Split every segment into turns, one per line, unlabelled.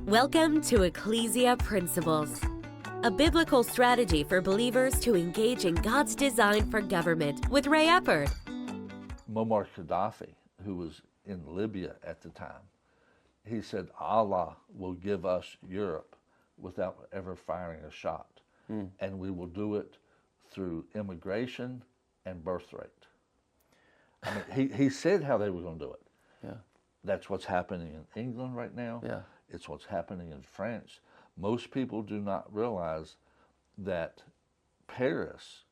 Welcome to Ecclesia Principles, a biblical strategy for believers to engage in God's design for government with Ray Eppard.
Muammar Gaddafi, who was in Libya at the time, he said, Allah will give us Europe without ever firing a shot. And we will do it through immigration and birth rate. I mean, he said how they were going to do it.
Yeah.
That's what's happening in England right now.
Yeah.
It's what's happening in France. Most people do not realize that Paris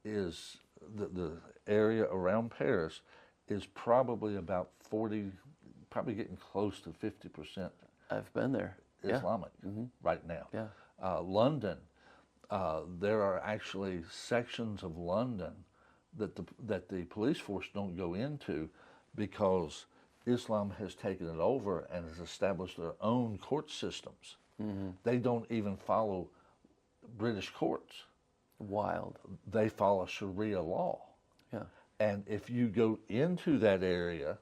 is, the area around Paris is probably about 40, probably getting close to 50%
I've been there.
Islamic right now.
Yeah.
London, there are actually sections of London that the police force don't go into because Islam has taken it over and has established their own court systems. They don't even follow British courts.
Wild.
They follow Sharia law.
Yeah.
And if you go into that area,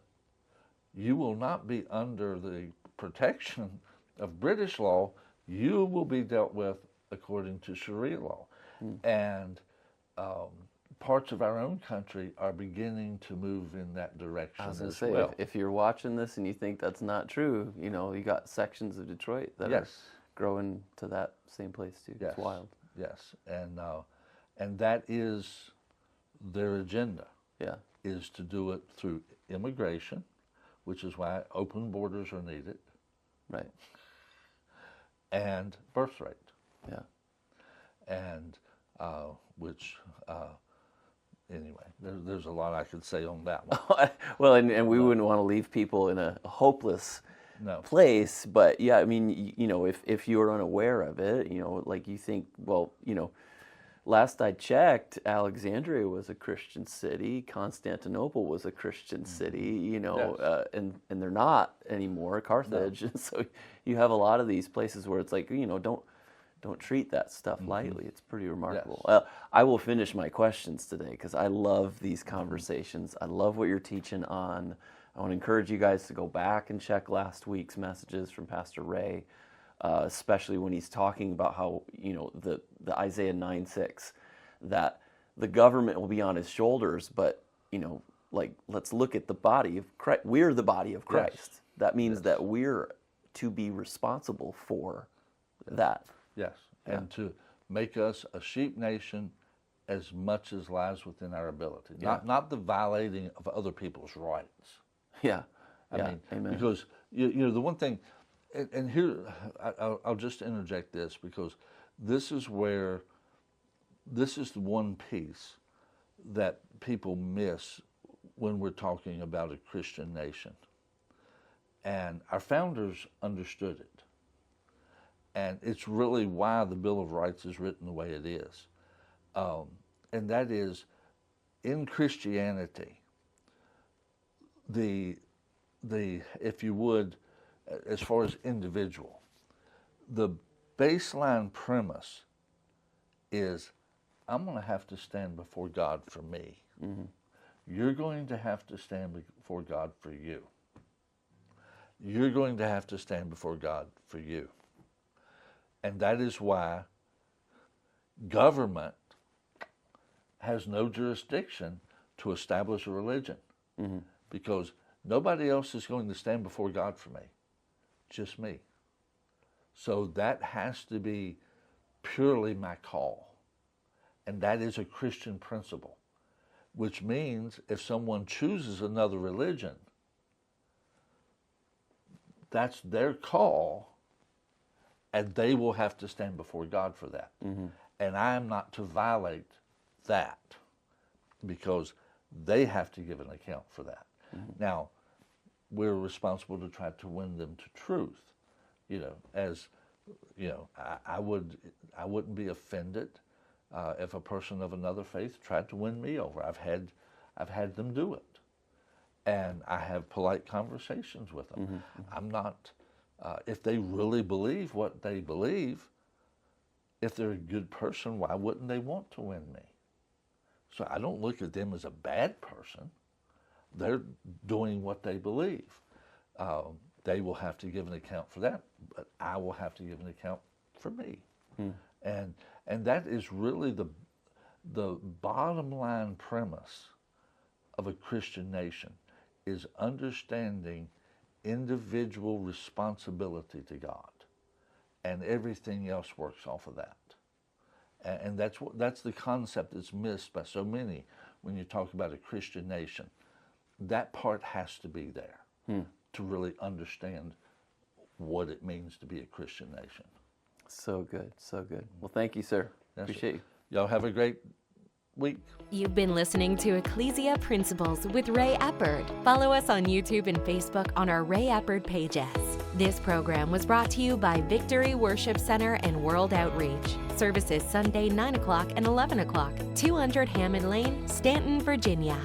you will not be under the protection of British law. You will be dealt with according to Sharia law. And parts of our own country are beginning to move in that direction
I was going to
as
say,
well.
if you're watching this and you think that's not true, you know, you got sections of Detroit that are growing to that same place too.
Yes.
It's wild.
Yes, and that is their agenda.
Yeah.
Is to do it through immigration, which is why open borders are needed,
Right.
and birth rate,
Yeah.
and which anyway, there's a lot I could say on that one.
Well, and we wouldn't want to leave people in a hopeless
No.
place, but yeah, I mean, you know, if you're unaware of it, you know, like you think, well, you know, last I checked, Alexandria was a Christian city, Constantinople was a Christian city, you know,
Yes.
and they're not anymore, Carthage. No. So you have a lot of these places where it's like, you know, don't treat that stuff lightly. It's pretty remarkable.
Yes.
I will finish my questions today because I love these conversations. I love what you're teaching on. I want to encourage you guys to go back and check last week's messages from Pastor Ray, especially when he's talking about how, you know, the Isaiah 9:6, that the government will be on his shoulders, but, you know, like, let's look at the body of Christ. We're the body of Christ.
Yes.
That means that we're to be responsible for that.
Yes, and to make us a sheep nation as much as lies within our ability, not the violating of other people's rights.
Yeah,
I mean,
amen.
because you know the one thing, and here I'll just interject this because this is the one piece that people miss when we're talking about a Christian nation, and our founders understood it. And it's really why the Bill of Rights is written the way it is. And that is, in Christianity, the if you would, as far as individual, the baseline premise is, I'm going to have to stand before God for me. You're going to have to stand before God for you. You're going to have to stand before God for you. And that is why government has no jurisdiction to establish a religion, because nobody else is going to stand before God for me, just me. So that has to be purely my call, and that is a Christian principle, which means if someone chooses another religion, that's their call, and they will have to stand before God for that. And I am not to violate that because they have to give an account for that. Now, we're responsible to try to win them to truth. You know, as you know, I wouldn't be offended if a person of another faith tried to win me over. I've had them do it, and I have polite conversations with them. I'm not. If they really believe what they believe, if they're a good person, why wouldn't they want to win me? So I don't look at them as a bad person. They're doing what they believe. they will have to give an account for that, but I will have to give an account for me. And that is really the bottom line premise of a Christian nation, is understanding individual responsibility to God, and everything else works off of that. And that's the concept that's missed by so many when you talk about a Christian nation. That part has to be there to really understand what it means to be a Christian nation.
So good, so good. Well, thank you, sir. Appreciate you.
Y'all have a great week.
You've been listening to Ecclesia Principles with Ray Eppard. Follow us on YouTube and Facebook on our Ray Eppard pages. This program was brought to you by Victory Worship Center and World Outreach. Services Sunday 9 o'clock and 11 o'clock, 200 Hammond Lane, Stanton, Virginia.